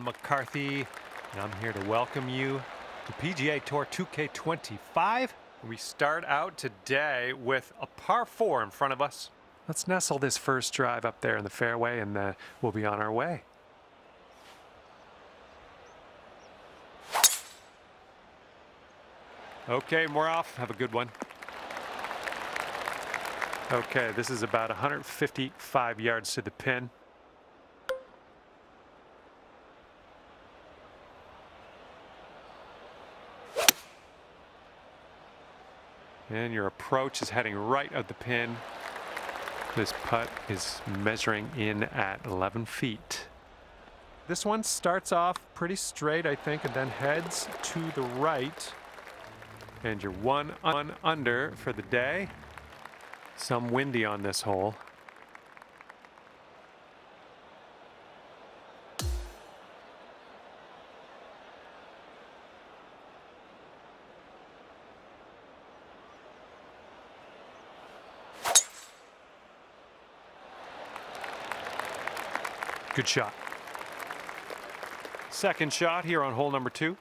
McCarthy, and I'm here to welcome you to PGA Tour 2K25. We start out today with a par 4 in front of us. Let's nestle this first drive up there in the fairway, and we'll be on our way. Okay, more off. Have a good one. Okay, this is about 155 yards to the pin. And your approach is heading right at the pin. This putt is measuring in at 11 feet. This one starts off pretty straight, I think, and then heads to the right. And you're one under for the day. Some windy on this hole. Good shot. Second shot here on hole number 2.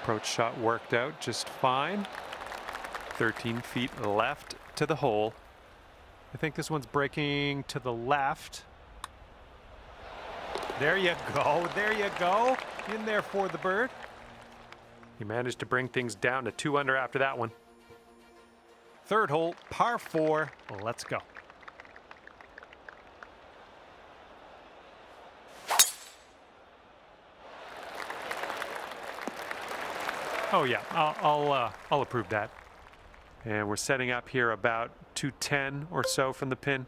Approach shot worked out just fine. 13 feet left to the hole. I think this one's breaking to the left. There you go. There you go. In there for the bird. You managed to bring things down to 2 under after that one. Third hole, par 4. Let's go. Oh yeah, I'll approve that. And we're setting up here about 210 or so from the pin.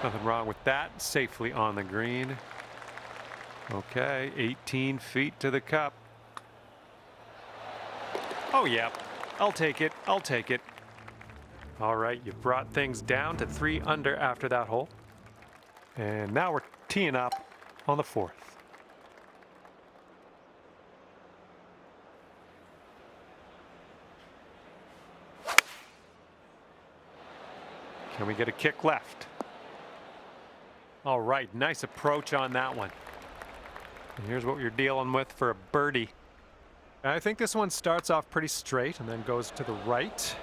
Nothing wrong with that. Safely on the green. Okay, 18 feet to the cup. Oh yeah, I'll take it. I'll take it. All right, you brought things down to 3 under after that hole. And now we're teeing up on the 4th. Can we get a kick left? All right, nice approach on that one. And here's what you're dealing with for a birdie. I think this one starts off pretty straight and then goes to the right.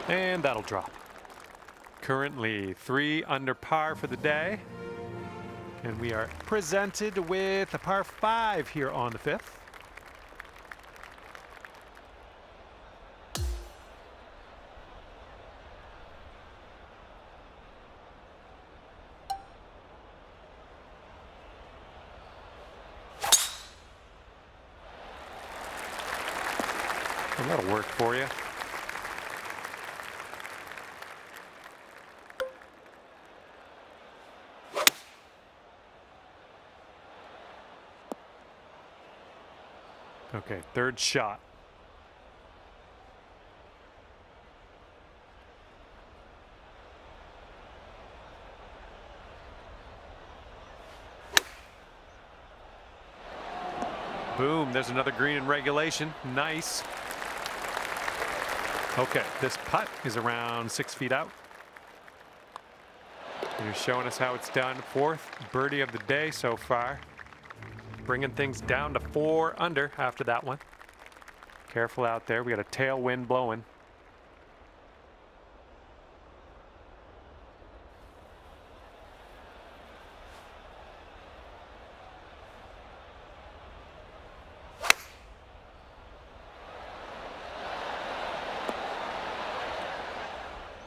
And that'll drop. Currently 3 under par for the day. And we are presented with a par 5 here on the 5th. And that'll work for you. Okay, third shot. Boom, there's another green in regulation. Nice. Okay, this putt is around 6 feet out. You're showing us how it's done. 4th birdie of the day so far. Bringing things down to 4 under after that one. Careful out there. We got a tailwind blowing.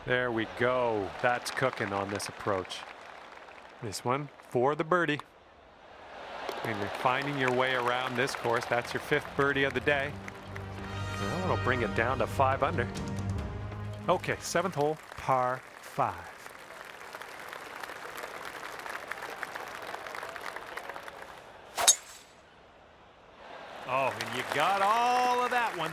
There we go. That's cooking on this approach. This one for the birdie. And you're finding your way around this course. That's your 5th birdie of the day. Well, it'll bring it down to 5 under. Okay, 7th hole, par 5. Oh, and you got all of that one.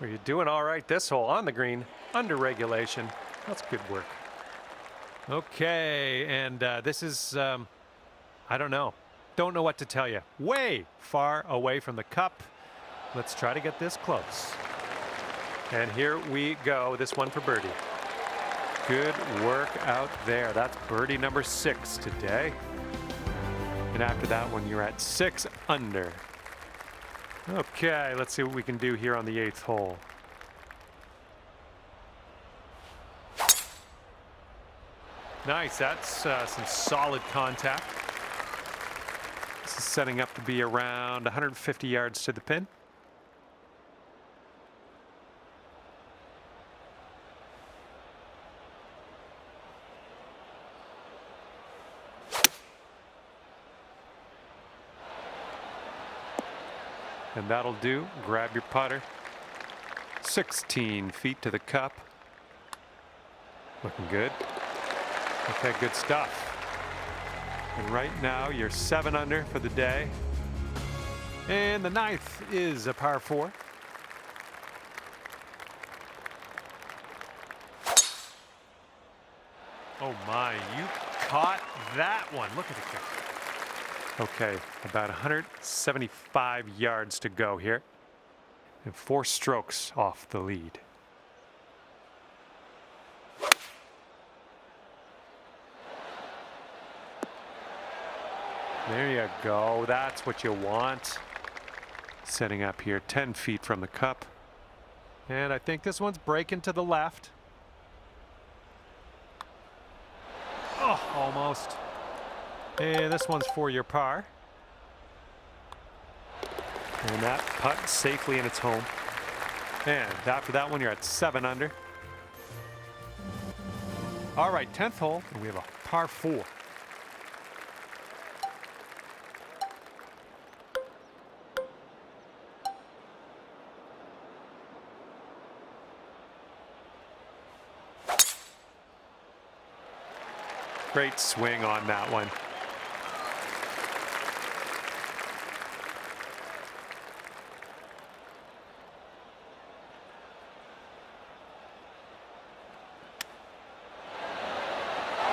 Well, you're doing all right this hole on the green, under regulation. That's good work. Okay, and this is, I don't know. Don't know what to tell you. Way far away from the cup. Let's try to get this close. And here we go. This one for birdie. Good work out there. That's birdie number 6 today. And after that one, you're at 6 under. Okay, let's see what we can do here on the 8th hole. Nice, that's some solid contact. This is setting up to be around 150 yards to the pin. And that'll do. Grab your putter. 16 feet to the cup. Looking good. Okay, good stuff. And right now you're 7 under for the day. And the 9th is a par 4. Oh my, you caught that one. Look at it go. Okay, about 175 yards to go here. And 4 strokes off the lead. There you go. That's what you want. Setting up here 10 feet from the cup. And I think this one's breaking to the left. Oh, almost. And this one's for your par. And that putt safely in its home. And after that one, you're at 7 under. All right, 10th hole, and we have a par 4. Great swing on that one.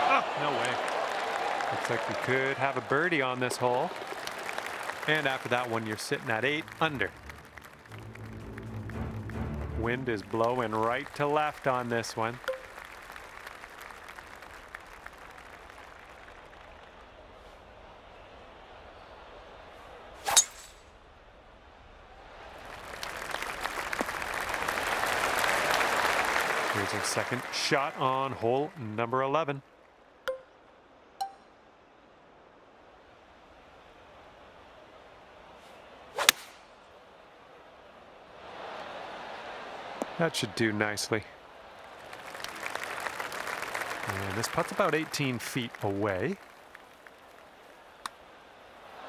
Oh, no way. Looks like we could have a birdie on this hole. And after that one, you're sitting at 8 under. Wind is blowing right to left on this one. Here's our second shot on hole number 11. That should do nicely. And this putt's about 18 feet away.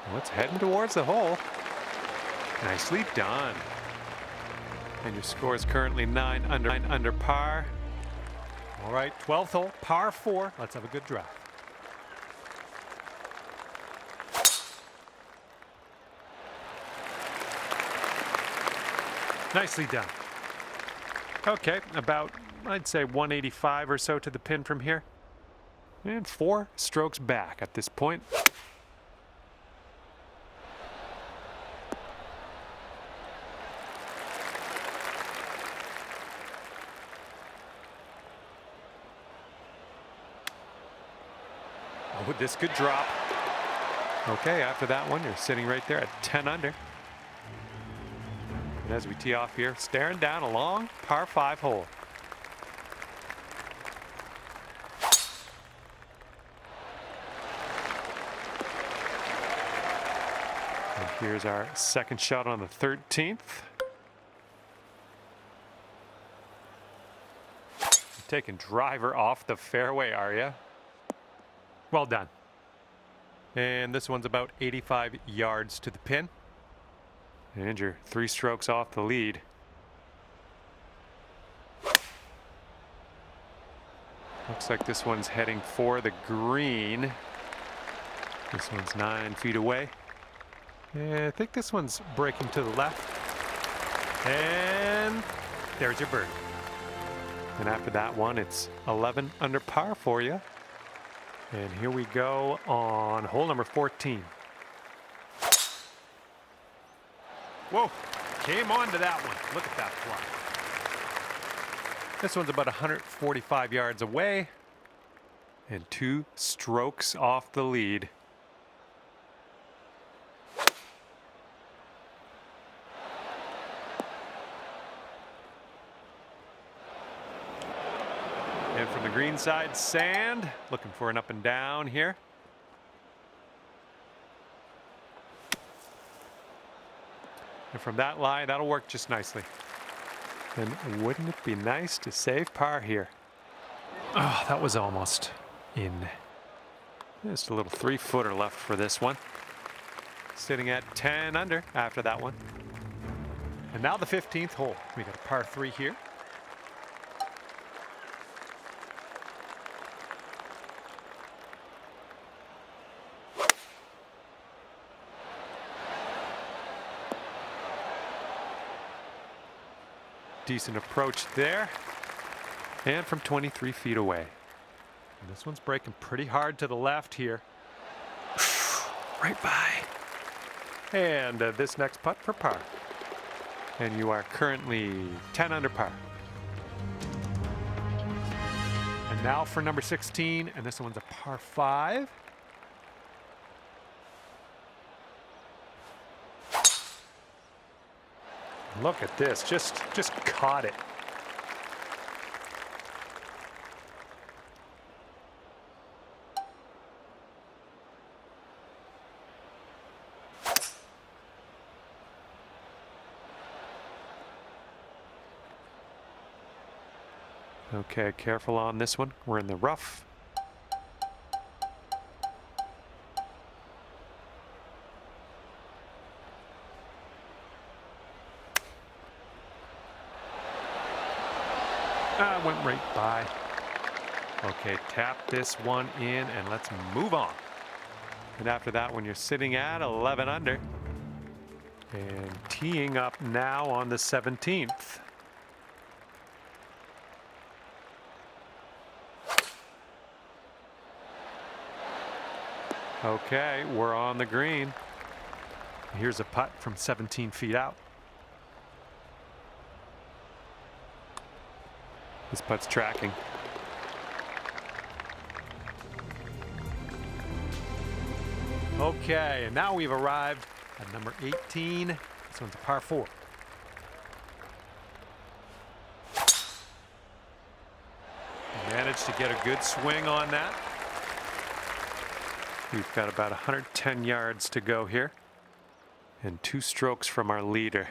Well, it's heading towards the hole. Nicely done. And your score is currently 9 under par. All right, 12th hole, par 4. Let's have a good drive. Nicely done. Okay, about, I'd say 185 or so to the pin from here. And 4 strokes back at this point. Oh, this could drop. Okay, after that one, you're sitting right there at 10 under. And as we tee off here, staring down a long par 5 hole. And here's our second shot on the 13th. Taking driver off the fairway, are you? Well done. And this one's about 85 yards to the pin. And you're 3 strokes off the lead. Looks like this one's heading for the green. This one's 9 feet away. And I think this one's breaking to the left. And there's your bird. And after that one, it's 11 under par for you. And here we go on hole number 14. Whoa, came on to that one. Look at that fly. This one's about 145 yards away and 2 strokes off the lead. And from the green side, sand, looking for an up and down here. And from that lie, that'll work just nicely. And wouldn't it be nice to save par here? Oh, that was almost in. Just a little 3-footer left for this one. Sitting at 10 under after that one. And now the 15th hole. We got a par 3 here. Decent approach there. And from 23 feet away. And this one's breaking pretty hard to the left here. Right by. And this next putt for par. And you are currently 10 under par. And now for number 16, and this one's a par 5. Look at this, just caught it. Okay, careful on this one. We're in the rough. Went right by. Okay, tap this one in and let's move on. And after that one, you're sitting at 11 under. And teeing up now on the 17th. Okay, we're on the green. Here's a putt from 17 feet out. This putt's tracking. Okay, and now we've arrived at number 18. This one's a par 4. Managed to get a good swing on that. We've got about 110 yards to go here. And 2 strokes from our leader.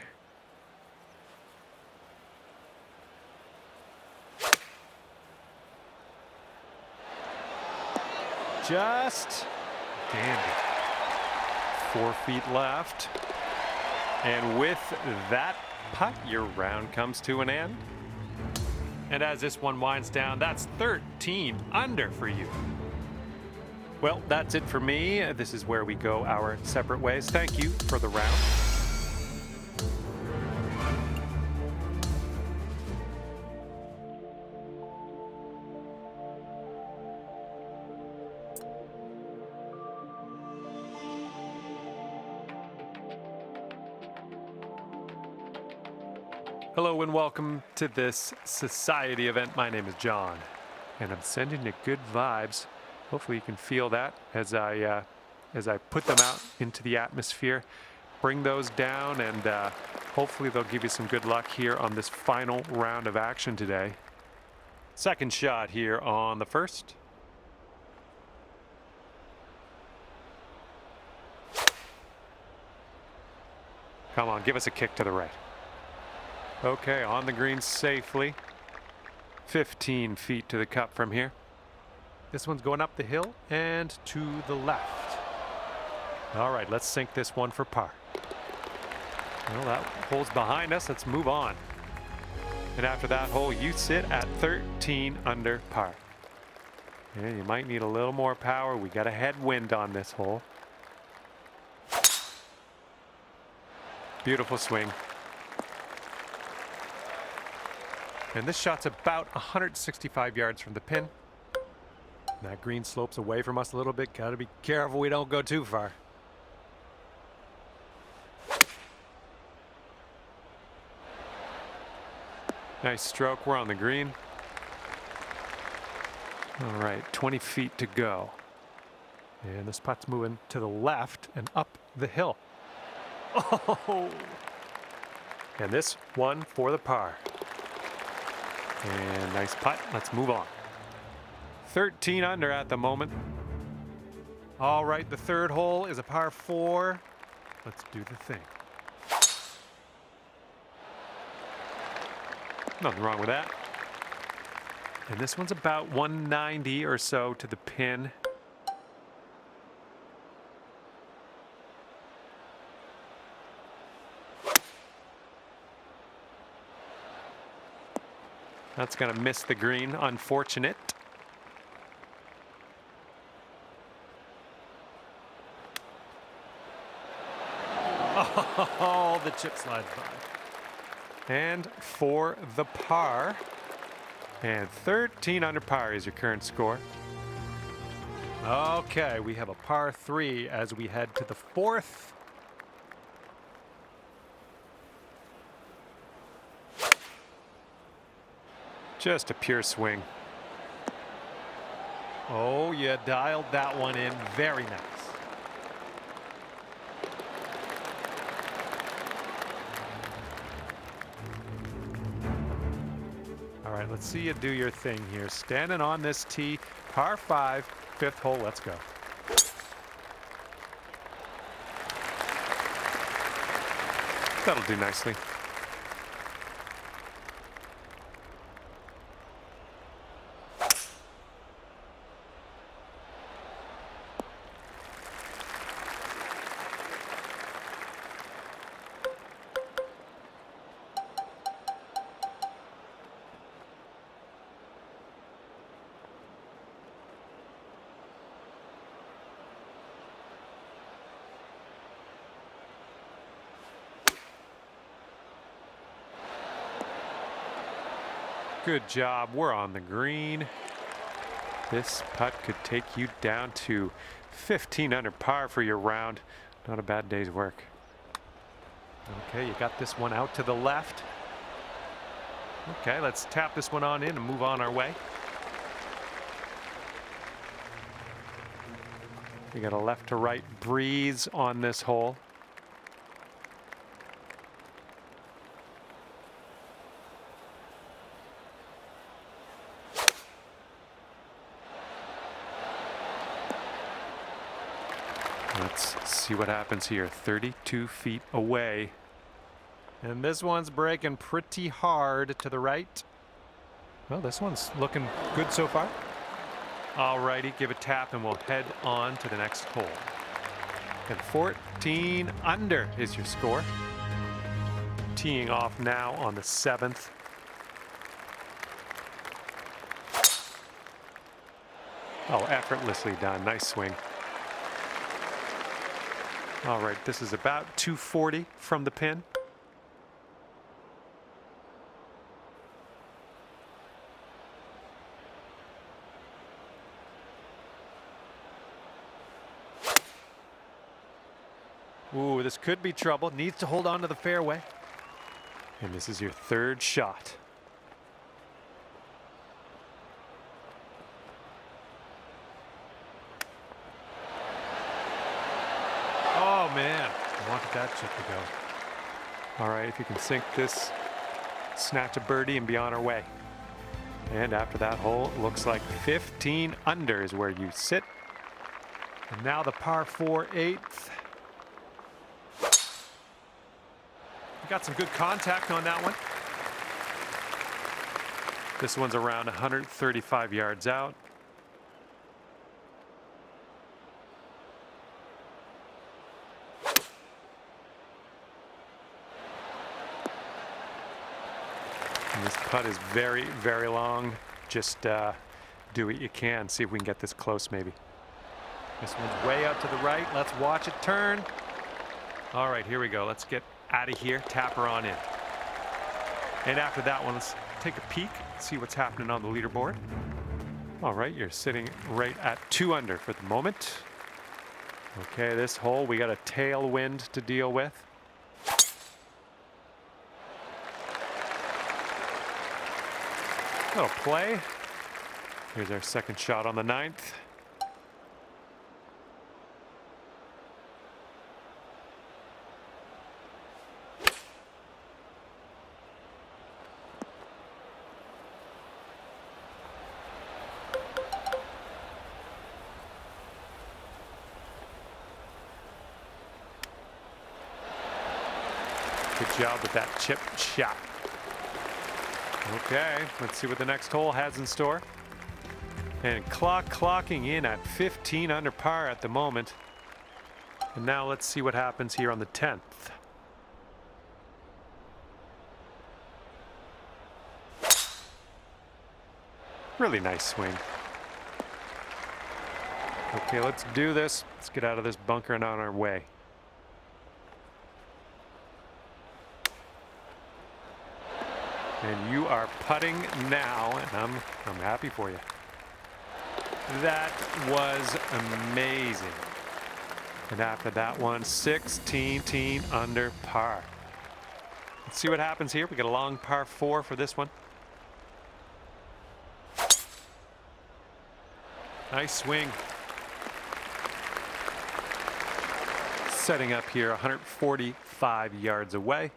Just dandy. 4 feet left. And with that putt, your round comes to an end. And as this one winds down, that's 13 under for you. Well, that's it for me. This is where we go our separate ways. Thank you for the round. Hello and welcome to this society event. My name is John, and I'm sending you good vibes. Hopefully you can feel that as I put them out into the atmosphere. Bring those down, and hopefully they'll give you some good luck here on this final round of action today. Second shot here on the first. Come on, give us a kick to the right. Okay, on the green safely. 15 feet to the cup from here. This one's going up the hill and to the left. All right, let's sink this one for par. Well, that hole's behind us. Let's move on. And after that hole, you sit at 13 under par. Yeah, you might need a little more power. We got a headwind on this hole. Beautiful swing. And this shot's about 165 yards from the pin. That green slopes away from us a little bit. Got to be careful we don't go too far. Nice stroke. We're on the green. All right, 20 feet to go. And this putt's moving to the left and up the hill. Oh! And this one for the par. And nice putt. Let's move on. 13 under at the moment. All right, the third hole is a par 4. Let's do the thing. Nothing wrong with that. And this one's about 190 or so to the pin. That's going to miss the green. Unfortunate. Oh, the chip slides by. And for the par. And 13 under par is your current score. Okay, we have a par 3 as we head to the 4th. Just a pure swing. Oh, you dialed that one in. Very nice. All right, let's see you do your thing here. Standing on this tee, par 5, 5th hole. Let's go. That'll do nicely. Good job. We're on the green. This putt could take you down to 15 under par for your round. Not a bad day's work. Okay, you got this one out to the left. Okay, let's tap this one on in and move on our way. We got a left to right breeze on this hole. Let's see what happens here. 32 feet away. And this one's breaking pretty hard to the right. Well, this one's looking good so far. All righty, give a tap and we'll head on to the next hole. And 14 under is your score. Teeing off now on the 7th. Oh, effortlessly done. Nice swing. All right, this is about 240 from the pin. Ooh, this could be trouble. Needs to hold on to the fairway. And this is your 3rd shot. Oh, man. I wanted that chip to go. All right, if you can sink this, snatch a birdie and be on our way. And after that hole, it looks like 15 under is where you sit. And now the par 4 8th. got some good contact on that one. This one's around 135 yards out. And this putt is very, very long. Just do what you can. See if we can get this close maybe. This one's way out to the right. Let's watch it turn. All right, here we go. Let's get out of here. Tap her on in. And after that one, let's take a peek, see what's happening on the leaderboard. All right, you're sitting right at 2 under for the moment. Okay, this hole, we got a tailwind to deal with. Little play. Here's our second shot on the 9th. Good job with that chip shot. Okay, let's see what the next hole has in store. And clocking in at 15 under par at the moment. And now let's see what happens here on the 10th. Really nice swing. Okay, let's do this. Let's get out of this bunker and on our way. And you are putting now, and I'm happy for you. That was amazing. And after that one, 16 under par. Let's see what happens here. We got a long par 4 for this one. Nice swing. Setting up here 145 yards away.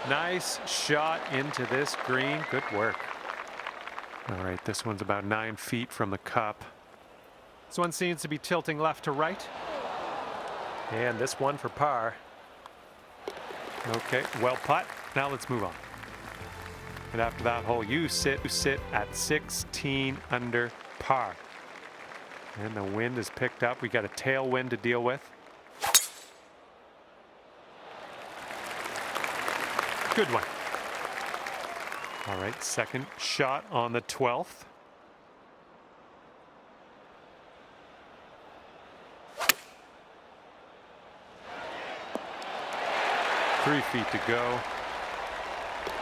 Nice shot into this green. Good work. All right, this one's about 9 feet from the cup. This one seems to be tilting left to right. And this one for par. Okay, well putt. Now let's move on. And after that hole, you sit at 16 under par. And the wind is picked up. We got a tailwind to deal with. Good one. All right, second shot on the 12th. Three feet to go.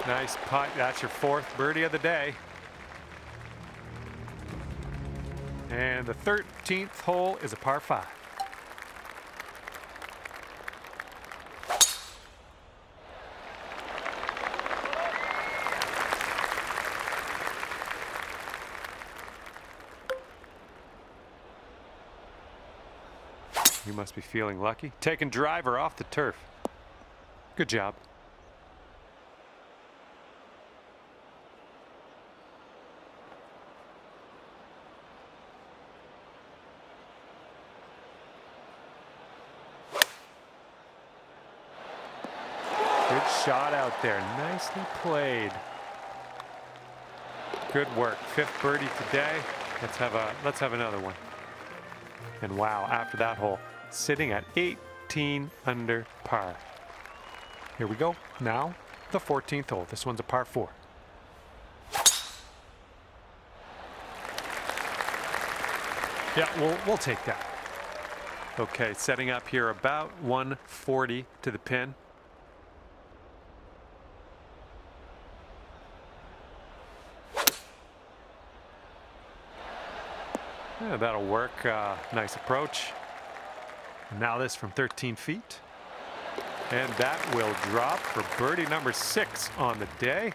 Nice putt. That's your 4th birdie of the day. And the 13th hole is a par 5. You must be feeling lucky. Taking driver off the turf. Good job. Good shot out there. Nicely played. Good work. 5th birdie today. Let's have another one. And wow, after that hole, sitting at 18 under par. Here we go. Now, the 14th hole. This one's a par 4. Yeah, we'll take that. Okay, setting up here about 140 to the pin. Yeah, that'll work. Nice approach. Now this from 13 feet. And that will drop for birdie number 6 on the day.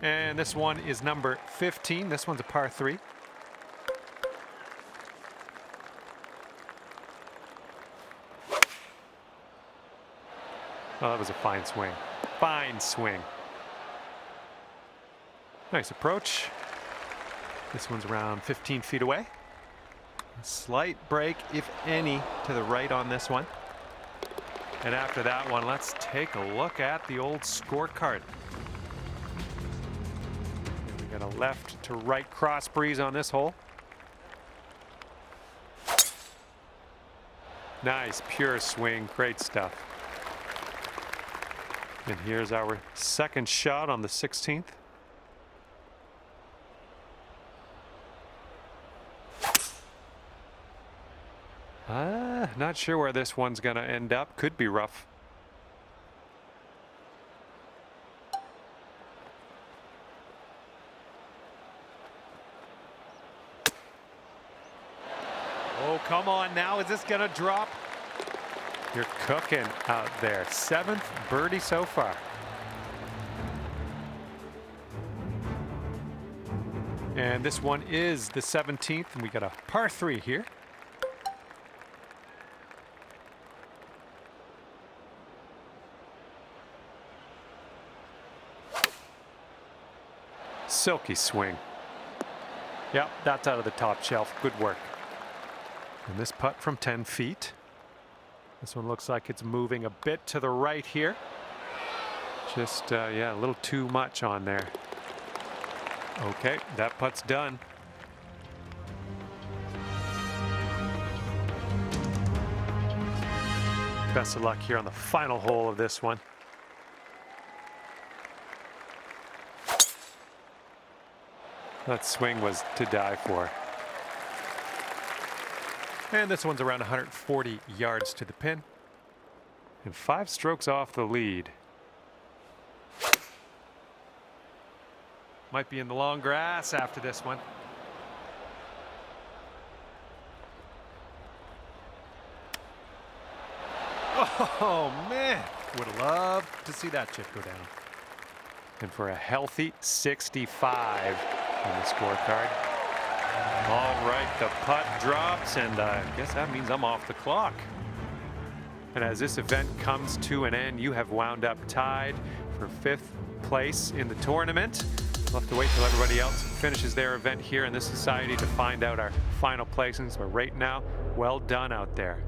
And this one is number 15. This one's a par 3. Oh, that was a fine swing. Fine swing. Nice approach. This one's around 15 feet away. A slight break, if any, to the right on this one. And after that one, let's take a look at the old scorecard. And we got a left to right cross breeze on this hole. Nice, pure swing, great stuff. And here's our second shot on the 16th. Not sure where this one's gonna end up. Could be rough. Oh, come on now. Is this gonna drop? You're cooking out there. 7th birdie so far. And this one is the 17th, and we got a par 3 here. Silky swing. Yep, that's out of the top shelf. Good work. And this putt from 10 feet. This one looks like it's moving a bit to the right here. Just, yeah, a little too much on there. Okay, that putt's done. Best of luck here on the final hole of this one. That swing was to die for. And this one's around 140 yards to the pin. And 5 strokes off the lead. Might be in the long grass after this one. Oh, man. Would have loved to see that chip go down. And for a healthy 65 on the scorecard. All right, the putt drops, and I guess that means I'm off the clock. And as this event comes to an end, you have wound up tied for 5th place in the tournament. We'll have to wait till everybody else finishes their event here in this society to find out our final placings. But right now, well done out there.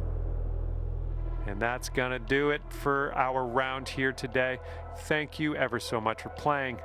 And that's gonna do it for our round here today. Thank you ever so much for playing.